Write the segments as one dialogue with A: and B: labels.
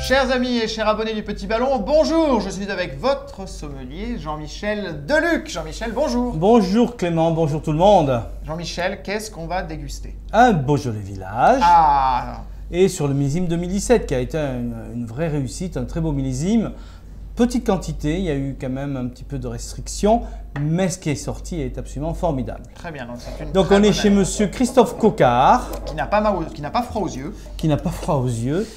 A: Chers amis et chers abonnés du Petit Ballon, bonjour, je suis avec votre sommelier Jean-Michel Deluc. Jean-Michel, bonjour.
B: Bonjour Clément, bonjour tout le monde.
A: Jean-Michel, qu'est-ce qu'on va déguster?
B: Un Beaujolais Village.
A: Ah.
B: Et sur le millésime 2017 qui a été une vraie réussite, un très beau millésime. Petite quantité, il y a eu quand même un petit peu de restrictions, mais ce qui est sorti est absolument formidable.
A: Très bien,
B: donc on est chez monsieur Christophe Coquard.
A: Qui n'a pas froid aux yeux.
B: Qui n'a pas froid aux yeux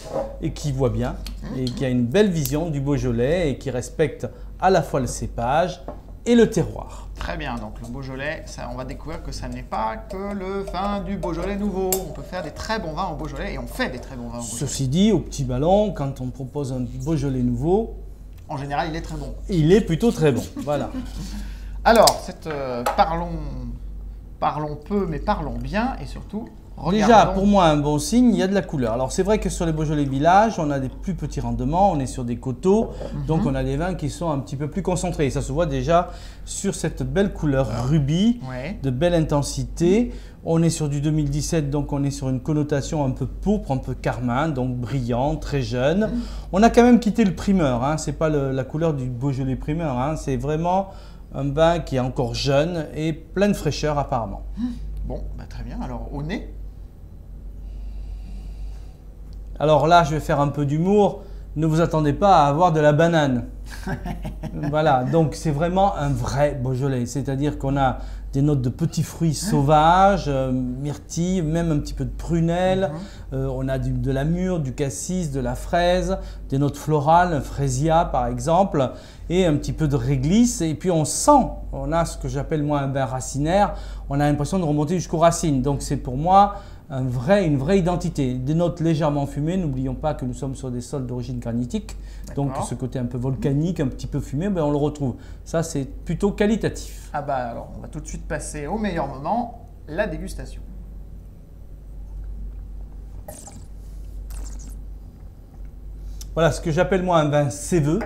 B: et qui voit bien et qui a une belle vision du Beaujolais et qui respecte à la fois le cépage et le terroir.
A: Très bien, donc le Beaujolais, on va découvrir que ça n'est pas que le vin du Beaujolais nouveau. On peut faire des très bons vins au Beaujolais et on fait des très bons vins au Beaujolais.
B: Ceci dit, au Petit Ballon, quand on propose un Beaujolais nouveau,
A: en général, il est très bon.
B: Il est plutôt très bon, voilà.
A: Alors, parlons peu, mais parlons bien et surtout, regardons.
B: Déjà, pour moi, un bon signe, il y a de la couleur. Alors, c'est vrai que sur les Beaujolais Village, on a des plus petits rendements, on est sur des coteaux, donc on a des vins qui sont un petit peu plus concentrés. Et ça se voit déjà sur cette belle couleur rubis, de belle intensité. On est sur du 2017, donc on est sur une connotation un peu pourpre, un peu carmin, donc brillant, très jeune. On a quand même quitté le primeur, hein. Ce n'est pas la couleur du Beaujolais primeur, hein. C'est vraiment un vin qui est encore jeune et plein de fraîcheur apparemment.
A: Bon, bah très bien. Alors au nez?
B: Alors là, je vais faire un peu d'humour. Ne vous attendez pas à avoir de la banane. Voilà, donc c'est vraiment un vrai Beaujolais. C'est-à-dire qu'on a des notes de petits fruits sauvages, myrtille, même un petit peu de prunelle. On a de la mûre, du cassis, de la fraise, des notes florales, un fraisia par exemple, et un petit peu de réglisse. Et puis on sent, on a ce que j'appelle moi un vin racinaire. On a l'impression de remonter jusqu'aux racines. Donc c'est pour moi une vraie identité. Des notes légèrement fumées, n'oublions pas que nous sommes sur des sols d'origine granitique, donc ce côté un peu volcanique, un petit peu fumé, ben on le retrouve. Ça, c'est plutôt qualitatif.
A: Ah bah alors, on va tout de suite passer au meilleur moment, la dégustation.
B: Voilà ce que j'appelle moi un vin séveux,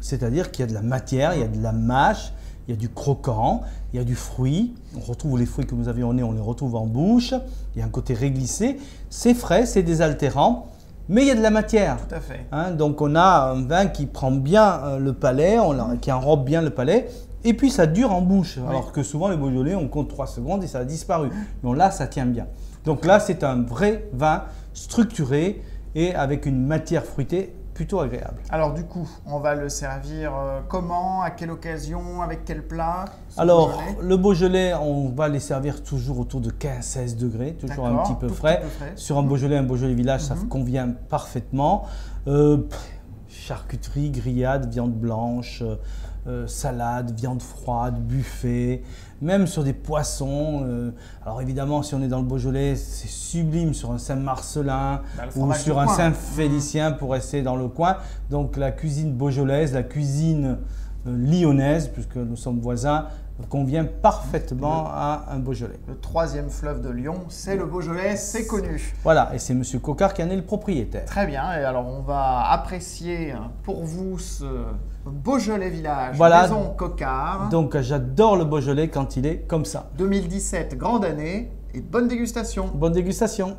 B: c'est-à-dire qu'il y a de la matière, il y a de la mâche, il y a du croquant, il y a du fruit. On retrouve les fruits que vous avez au nez, on les retrouve en bouche. Il y a un côté réglissé. C'est frais, c'est désaltérant, mais il y a de la matière.
A: Tout à fait.
B: Hein, donc on a un vin qui prend bien le palais, qui enrobe bien le palais. Et puis ça dure en bouche, alors que souvent les Beaujolais, on compte 3 secondes et ça a disparu. Donc là, ça tient bien. Donc là, c'est un vrai vin structuré et avec une matière fruitée plutôt agréable.
A: Alors du coup, on va le servir comment, à quelle occasion, avec quel plat?
B: Alors, le Beaujolais, on va les servir toujours autour de 15-16 degrés, toujours un petit peu frais. Sur un Beaujolais Village, ça convient parfaitement. Charcuterie, grillade, viande blanche, salade, viande froide, buffet, même sur des poissons. Alors évidemment, si on est dans le Beaujolais, c'est sublime sur un Saint-Marcelin ou sur un Saint-Félicien pour rester dans le coin. Donc la cuisine beaujolaise, la cuisine lyonnaise, puisque nous sommes voisins, convient parfaitement à un Beaujolais.
A: Le 3e fleuve de Lyon, c'est le Beaujolais, c'est connu.
B: Voilà, et c'est monsieur Coquard qui en est le propriétaire.
A: Très bien, et alors on va apprécier pour vous ce Beaujolais Village, maison Coquard.
B: Donc j'adore le Beaujolais quand il est comme ça.
A: 2017, grande année et bonne dégustation.
B: Bonne dégustation.